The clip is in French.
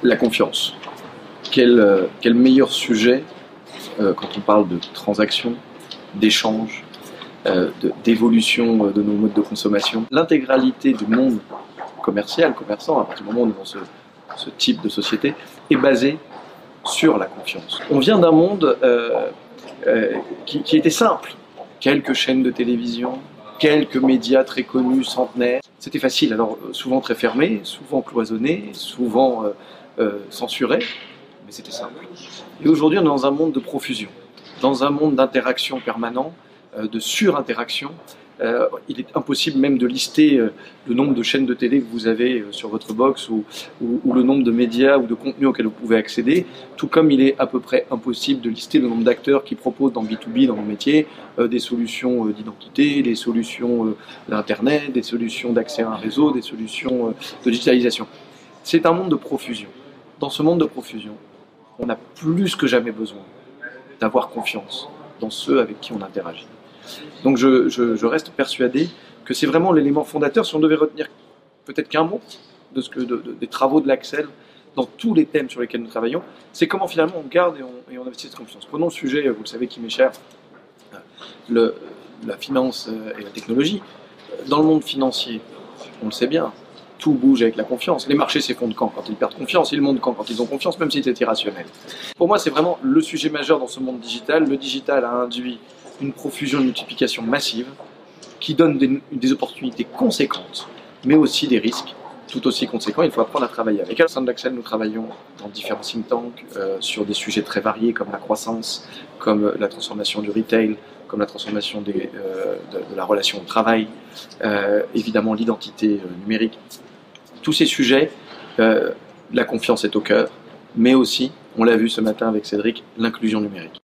La confiance. Quel meilleur sujet quand on parle de transactions, d'échanges, d'évolution de nos modes de consommation. L'intégralité du monde commercial, commerçant, à partir du moment où on est dans ce type de société, est basée sur la confiance. On vient d'un monde qui était simple. Quelques chaînes de télévision, quelques médias très connus, centenaires. C'était facile, alors souvent très fermé, souvent cloisonné, souvent censuré, mais c'était simple. Et aujourd'hui, on est dans un monde de profusion, dans un monde d'interaction permanent, de surinteraction. Il est impossible même de lister le nombre de chaînes de télé que vous avez sur votre box ou le nombre de médias ou de contenus auxquels vous pouvez accéder, tout comme il est à peu près impossible de lister le nombre d'acteurs qui proposent dans B2B, dans nos métiers, des solutions d'identité, des solutions d'Internet, des solutions d'accès à un réseau, des solutions de digitalisation. C'est un monde de profusion. Dans ce monde de profusion, on a plus que jamais besoin d'avoir confiance dans ceux avec qui on interagit. Donc je reste persuadé que c'est vraiment l'élément fondateur. Si on devait retenir peut-être qu'un mot des travaux de l'Axel dans tous les thèmes sur lesquels nous travaillons, c'est comment finalement on garde et on investit cette confiance. Prenons le sujet, vous le savez qui m'est cher, la finance et la technologie. Dans le monde financier, on le sait bien, tout bouge avec la confiance. Les marchés s'effondrent quand ils perdent confiance, ils montent quand ils ont confiance, même si c'est irrationnel. Pour moi, c'est vraiment le sujet majeur dans ce monde digital. Le digital a induit une profusion, une multiplication massive qui donne des opportunités conséquentes, mais aussi des risques tout aussi conséquents. Il faut apprendre à travailler avec. Au sein de l'Axel, nous travaillons dans différents think tanks sur des sujets très variés comme la croissance, comme la transformation du retail, comme la transformation de la relation au travail, évidemment l'identité numérique. Tous ces sujets, la confiance est au cœur, mais aussi, on l'a vu ce matin avec Cédric, l'inclusion numérique.